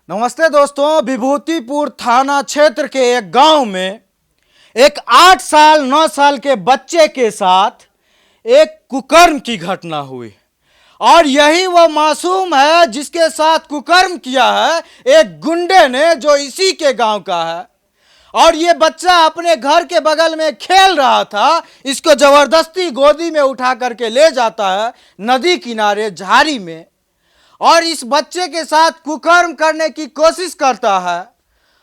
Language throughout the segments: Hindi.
नमस्ते दोस्तों। विभूतिपुर थाना क्षेत्र के एक गांव में एक 8 साल 9 साल के बच्चे के साथ एक कुकर्म की घटना हुई और यही वो मासूम है जिसके साथ कुकर्म किया है एक गुंडे ने, जो इसी के गांव का है। और ये बच्चा अपने घर के बगल में खेल रहा था, इसको जबरदस्ती गोदी में उठा करके ले जाता है नदी किनारे झाड़ी में और इस बच्चे के साथ कुकर्म करने की कोशिश करता है।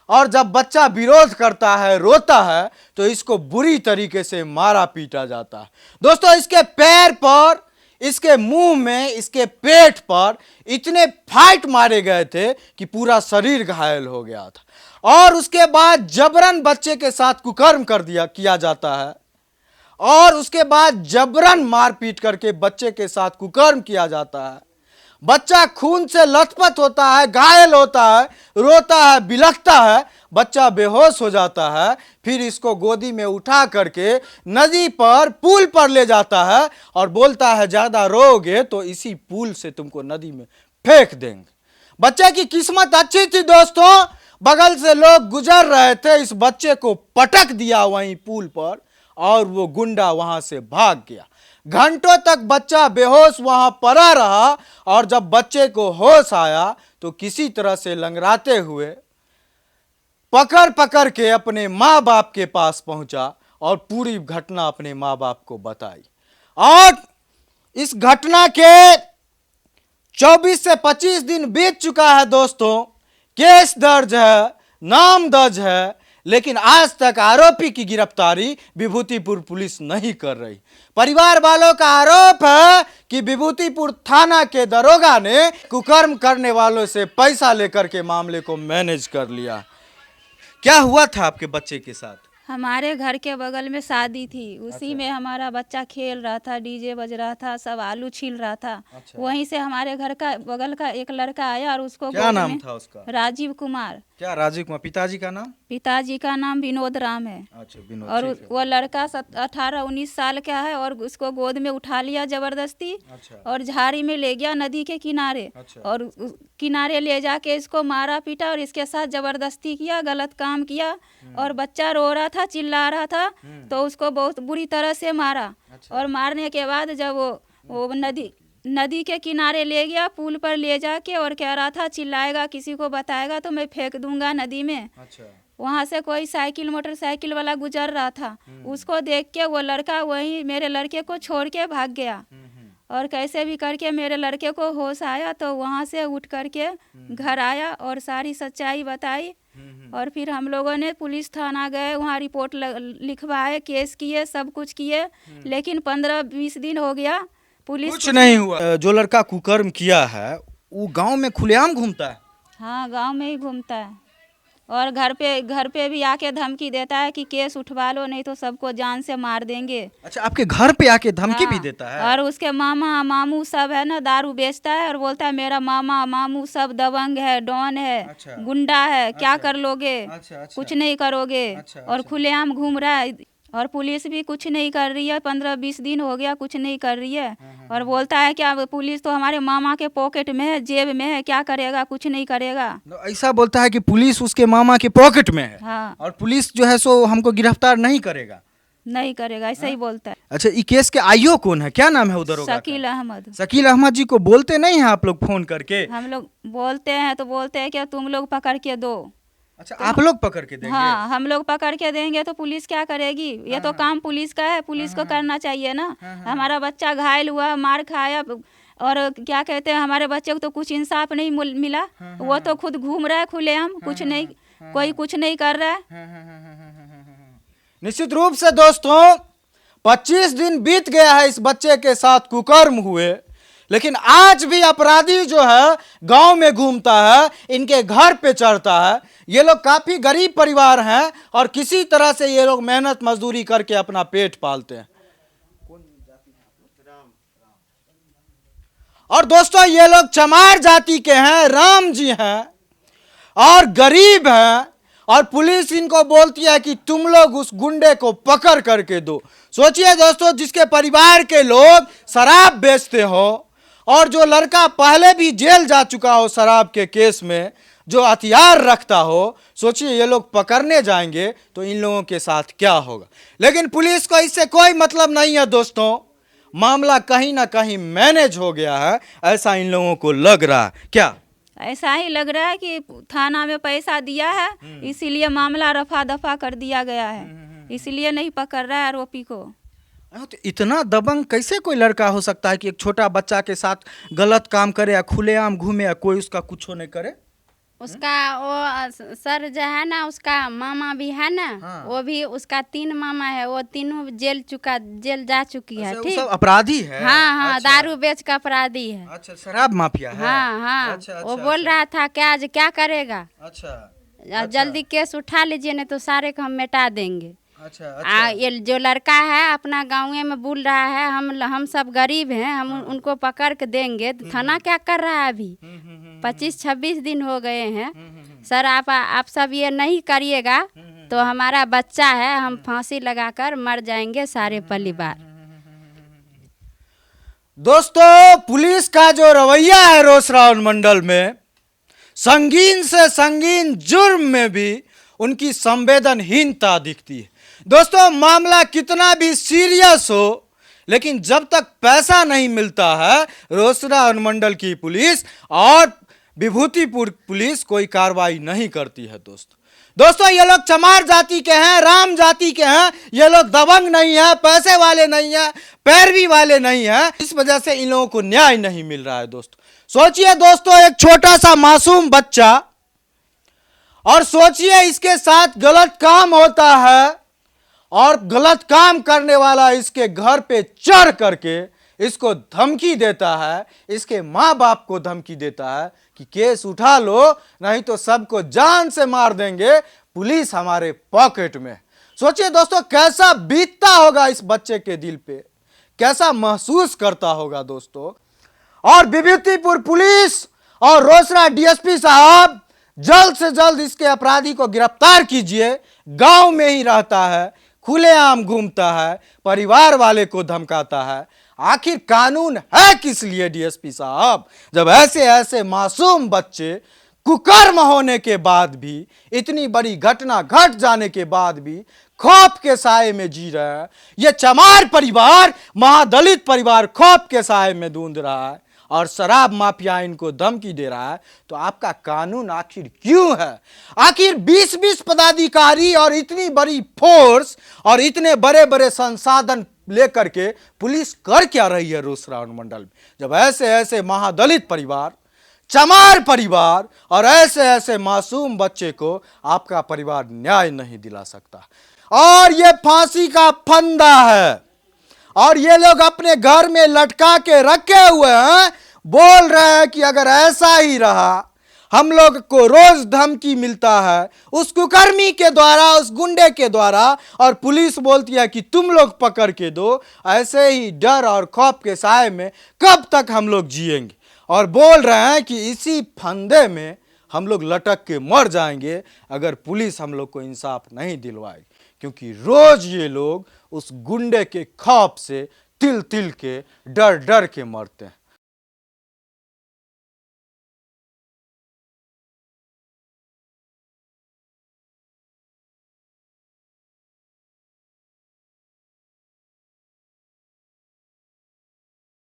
और जब बच्चा विरोध करता है, रोता है, तो इसको बुरी तरीके से मारा पीटा जाता है। दोस्तों, इसके पैर पर, इसके मुंह में, इसके पेट पर इतने फाइट मारे गए थे कि पूरा शरीर घायल हो गया था। और उसके बाद जबरन बच्चे के साथ कुकर्म किया जाता है और उसके बाद जबरन मारपीट करके बच्चे के साथ कुकर्म किया जाता है। बच्चा खून से लथपथ होता है, घायल होता है, रोता है, बिलखता है, बच्चा बेहोश हो जाता है। फिर इसको गोदी में उठा करके नदी पर, पुल पर ले जाता है और बोलता है ज्यादा रोओगे तो इसी पुल से तुमको नदी में फेंक देंगे। बच्चे की किस्मत अच्छी थी दोस्तों, बगल से लोग गुजर रहे थे, इस बच्चे को पटक दिया वहीं पुल पर और वो गुंडा वहां से भाग गया। घंटों तक बच्चा बेहोश वहां पड़ा रहा और जब बच्चे को होश आया तो किसी तरह से लंगड़ाते हुए पकड़ पकड़ के अपने माँ बाप के पास पहुंचा और पूरी घटना अपने माँ बाप को बताई। और इस घटना के 24 से 25 दिन बीत चुका है दोस्तों, केस दर्ज है, नाम दर्ज है, लेकिन आज तक आरोपी की गिरफ्तारी विभूतिपुर पुलिस नहीं कर रही। परिवार वालों का आरोप है कि विभूतिपुर थाना के दरोगा ने कुकर्म करने वालों से पैसा लेकर के मामले को मैनेज कर लिया। क्या हुआ था आपके बच्चे के साथ? हमारे घर के बगल में शादी थी, उसी में हमारा बच्चा खेल रहा था, डीजे बज रहा था, सब आलू छील रहा था। वहीं से हमारे घर का बगल का एक लड़का आया और उसको क्या नाम था उसका? राजीव कुमार। क्या राजीव कुमार? पिताजी का नाम? पिताजी का नाम विनोद राम है। अच्छा, विनोद। और वो लड़का 18-19 साल का है और उसको गोद में उठा लिया जबरदस्ती। अच्छा। और झाड़ी में ले गया नदी के किनारे। अच्छा। और किनारे ले जाके इसको मारा पीटा और इसके साथ जबरदस्ती किया, गलत काम किया। और बच्चा रो रहा था, चिल्ला रहा था, तो उसको बहुत बुरी तरह से मारा। अच्छा। और मारने के बाद जब वो नदी के किनारे ले गया, पुल पर ले जाके, और कह रहा था चिल्लाएगा, किसी को बताएगा तो मैं फेंक दूंगा नदी में। अच्छा। वहाँ से कोई मोटरसाइकिल वाला गुजर रहा था, उसको देख के वो लड़का वहीं मेरे लड़के को छोड़ के भाग गया। और कैसे भी करके मेरे लड़के को होश आया तो वहाँ से उठ करके घर आया और सारी सच्चाई बताई। और फिर हम लोगों ने पुलिस थाना गए, वहाँ रिपोर्ट लिखवाए, केस किए, सब कुछ किए, लेकिन 15-20 दिन हो गया, पुलिस कुछ नहीं हुआ। जो लड़का कुकर्म किया है वो गांव में खुलेआम घूमता है। हाँ, गांव में ही घूमता है और घर पे भी आके धमकी देता है कि केस उठवा लो, नहीं तो सबको जान से मार देंगे। अच्छा, आपके घर पे आके धमकी भी हाँ, देता है? और उसके मामा मामू सब है ना, दारू बेचता है और बोलता है मेरा मामा मामू सब दबंग है, डॉन है। अच्छा। गुंडा है। अच्छा। क्या कर लोगे? अच्छा। कुछ नहीं करोगे। अच्छा। और खुलेआम घूम रहा है और पुलिस भी कुछ नहीं कर रही है। 15-20 दिन हो गया, कुछ नहीं कर रही है। और बोलता है क्या पुलिस तो हमारे मामा के पॉकेट में है, जेब में है, क्या करेगा? कुछ नहीं करेगा। ऐसा बोलता है कि पुलिस उसके मामा के पॉकेट में है। हाँ। और पुलिस जो है सो हमको गिरफ्तार नहीं करेगा। नहीं करेगा, ऐसा ही बोलता है। अच्छा, ये केस के आईओ कौन है? क्या नाम है उधर? शकील अहमद। शकील अहमद जी को बोलते नहीं हैं आप लोग फोन करके? हम लोग बोलते हैं तो बोलते हैं कि तुम लोग पकड़ के दो। अच्छा, आप लोग पकड़ के देंगे? हाँ, हम लोग पकड़ के देंगे तो पुलिस क्या करेगी? ये तो काम पुलिस का है, पुलिस को करना चाहिए ना। हमारा बच्चा घायल हुआ, मार खाया, और क्या कहते हैं, हमारे बच्चे को तो कुछ इंसाफ नहीं मिला। वो तो खुद घूम रहा है खुलेआम, कुछ नहीं, कोई कुछ नहीं कर रहा है। निश्चित रूप से दोस्तों, 25 दिन बीत गया है इस बच्चे के साथ कुकर्म हुए, लेकिन आज भी अपराधी जो है गांव में घूमता है, इनके घर पे चढ़ता है। ये लोग काफी गरीब परिवार हैं और किसी तरह से ये लोग मेहनत मजदूरी करके अपना पेट पालते हैं। और दोस्तों, ये लोग चमार जाति के हैं, राम जी हैं और गरीब हैं। और पुलिस इनको बोलती है कि तुम लोग उस गुंडे को पकड़ करके दो। सोचिए दोस्तों, जिसके परिवार के लोग शराब बेचते हो और जो लड़का पहले भी जेल जा चुका हो शराब के केस में, जो हथियार रखता हो, सोचिए ये लोग पकड़ने जाएंगे तो इन लोगों के साथ क्या होगा। लेकिन पुलिस को इससे कोई मतलब नहीं है दोस्तों, मामला कहीं ना कहीं मैनेज हो गया है, ऐसा इन लोगों को लग रहा है। क्या ऐसा ही लग रहा है कि थाना में पैसा दिया है, इसीलिए मामला रफा दफा कर दिया गया है, इसलिए नहीं पकड़ रहा है आरोपी को। तो इतना दबंग कैसे कोई लड़का हो सकता है कि एक छोटा बच्चा के साथ गलत काम करे या खुलेआम घूमे या कोई उसका कुछ नहीं करे? उसका वो सर जो है ना, उसका मामा भी है ना, हाँ। वो भी, उसका 3 मामा है, वो तीनों जेल जा चुकी है। अच्छा, वो ठीक, सब अपराधी है? हाँ हाँ, अच्छा। दारू बेच का अपराधी है। अच्छा, शराब माफिया है? हाँ हाँ, अच्छा, वो अच्छा, बोल अच्छा। रहा था क्या आज क्या करेगा, अच्छा जल्दी केस उठा लीजिए नहीं तो सारे को हम मिटा देंगे। अच्छा अच्छा। ये जो लड़का है अपना गाँव में बोल रहा है हम सब गरीब हैं, हम उनको पकड़ के देंगे। तो थाना क्या कर रहा है अभी? 25-26 दिन हो गए हैं। सर आप सब ये नहीं करिएगा तो हमारा बच्चा है, हम फांसी लगाकर मर जाएंगे सारे परिवार। दोस्तों, पुलिस का जो रवैया है रोसड़ा अनुमंडल में, संगीन से संगीन जुर्म में भी उनकी संवेदनहीनता दिखती है। दोस्तों, मामला कितना भी सीरियस हो, लेकिन जब तक पैसा नहीं मिलता है, रोसड़ा अनुमंडल की पुलिस और विभूतिपुर पुलिस कोई कार्रवाई नहीं करती है। दोस्तों, ये लोग चमार जाति के हैं, राम जाति के हैं, ये लोग दबंग नहीं है, पैसे वाले नहीं है, पैरवी वाले नहीं है, इस वजह से इन लोगों को न्याय नहीं मिल रहा है। सोचिए दोस्तों, एक छोटा सा मासूम बच्चा, और सोचिए इसके साथ गलत काम होता है और गलत काम करने वाला इसके घर पे चढ़ करके इसको धमकी देता है, इसके माँ बाप को धमकी देता है कि केस उठा लो नहीं तो सबको जान से मार देंगे, पुलिस हमारे पॉकेट में। सोचिए दोस्तों, कैसा बीतता होगा इस बच्चे के दिल पे, कैसा महसूस करता होगा दोस्तों। और विभूतिपुर पुलिस और रोसड़ा डीएसपी साहब, जल्द से जल्द इसके अपराधी को गिरफ्तार कीजिए। गांव में ही रहता है, खुलेआम घूमता है, परिवार वाले को धमकाता है। आखिर कानून है किस लिए डीएसपी साहब, जब ऐसे ऐसे मासूम बच्चे कुकर्म होने के बाद भी, इतनी बड़ी घटना घट जाने के बाद भी खौफ के साए में जी रहे हैं। ये चमार परिवार, महादलित परिवार खौफ के साए में धुंध रहा है और शराब माफिया इनको धमकी दे रहा है। तो आपका कानून आखिर क्यों है? आखिर 20-20 पदाधिकारी और इतनी बड़ी फोर्स और इतने बड़े बड़े संसाधन लेकर के पुलिस कर क्या रही है रोसड़ा अनुमंडल में, जब ऐसे ऐसे महादलित परिवार, चमार परिवार और ऐसे ऐसे मासूम बच्चे को आपका परिवार न्याय नहीं दिला सकता। और ये फांसी का फंदा है और ये लोग अपने घर में लटका के रखे हुए हैं, बोल रहे हैं कि अगर ऐसा ही रहा, हम लोग को रोज धमकी मिलता है उस कुकर्मी के द्वारा, उस गुंडे के द्वारा, और पुलिस बोलती है कि तुम लोग पकड़ के दो। ऐसे ही डर और खौफ के साए में कब तक हम लोग जिएंगे, और बोल रहे हैं कि इसी फंदे में हम लोग लटक के मर जाएंगे अगर पुलिस हम लोग को इंसाफ नहीं दिलवाएगी, क्योंकि रोज ये लोग उस गुंडे के खौफ से तिल तिल के डर डर के मरते हैं।